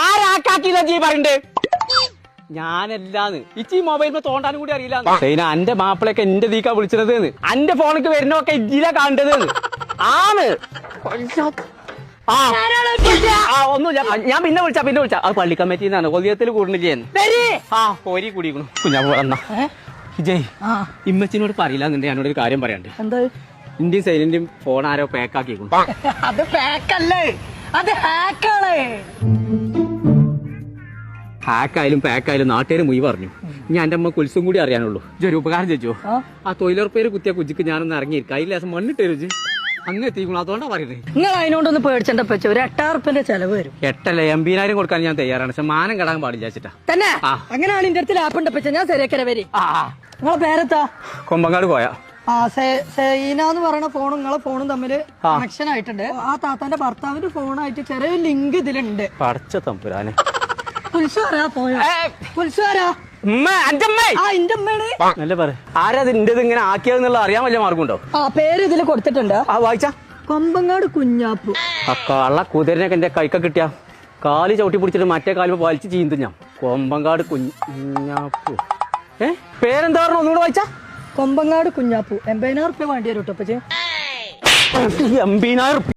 ആരാക്കാക്കില്ല ജീ പറയണ്ടേ ഞാനല്ലാന്ന് ഇച്ചി മൊബൈലിൽ തോണ്ടാനും കൂടി അറിയില്ല അന്റെ മാപ്പിളൊക്കെ എന്റെ ദീക്കാ വിളിച്ചത് അന്റെ ഫോണിക്ക് വരുന്നൊക്കെ ഇജ്ജിലാ കാണേണ്ടത് ആണ് ഒന്നുമില്ല ഞാൻ പിന്നെ വിളിച്ച അത് പള്ളി കമ്മിറ്റിന്നാണ് കൊല്ലിയത്തിൽ കൂടുന്നില്ലേ പോരി കൂടിക്കണു കുഞ്ഞാ പോന്ന ജയ് ഇമ്മച്ചിനോട് പറയില്ല എന്നുണ്ടെ ഞാനോട് ഒരു കാര്യം പറയാണ്ട് എന്താ ഇന്ത്യൻ സൈലന്റും ഫോൺ ആരോ പാക്കാക്കിക്കണു അത് പാക്കല്ലേ അത് ഹാക്കാണ് ഹാക്കായാലും പാക്കായാലും നാട്ടുകാർ മുയി പറഞ്ഞു ഞാൻ എന്റെ അമ്മ കുൽസും കൂടി അറിയാനുള്ളൂ ഒരു ഉപകാരം ചോദിച്ചോ ആ തൊഴിലുറപ്പേര് കുത്തിയ കുജിക്ക് ഞാനൊന്ന് ഇറങ്ങിയിരിക്കും അതിൽ ലേസം മണ്ണിട്ട് രുചി അങ്ങ് എത്തിക്കണം അതുകൊണ്ടാ പറയുന്നത് നിങ്ങൾ അതിനോടൊന്ന് പേടിച്ചെന്റെ പച്ച ഒരു 8,000 ചെലവ് വരും 8 80,000 കൊടുക്കാൻ ഞാൻ തയ്യാറാണ് പക്ഷെ മാനം കടാൻ പാടില്ല ചേട്ടാ തന്നെ അങ്ങനെയാണ് എന്റെ അടുത്ത് ലാപ്പുണ്ട് പച്ച ഞാൻ ശരിയാക്കര വരി നിങ്ങളെ പേരെത്താ കൊമ്പങ്ങാട് പോയാ സൈനാന്ന് പറയുന്ന ഫോണും നിങ്ങളെ ഫോണും തമ്മിൽ കണക്ഷൻ ആയിട്ടുണ്ട് ആ താത്താന്റെ ഭർത്താവിന്റെ ഫോണായിട്ട് ചെറിയ ലിങ്ക് ഇതിലുണ്ട് പടച്ച തമ്പുരാനെ ആരാ ഇന്റത് ഇങ്ങനെ ആക്കിയതെന്നുള്ള അറിയാൻ വല്ല മാർഗമുണ്ടോ ആ പേര് ഇതിൽ കൊടുത്തിട്ടുണ്ട് വായിച്ച കൊമ്പങ്ങാട് കുഞ്ഞാപ്പു ആ കള്ള കുതിരനൊക്കെ എന്റെ കൈക്ക കിട്ടിയ കാല് ചവിട്ടി പിടിച്ചിട്ട് മറ്റേ കാല് വലിച്ചു ചീന്തു ഞാൻ കൊമ്പങ്ങാട് കുഞ്ഞാപ്പു പേരെന്താ പറഞ്ഞു ഒന്നുകൂടെ വായിച്ച കൊമ്പങ്ങാട് കുഞ്ഞാപ്പു 80,000 വേണ്ടി വരും കേട്ടോ 80,000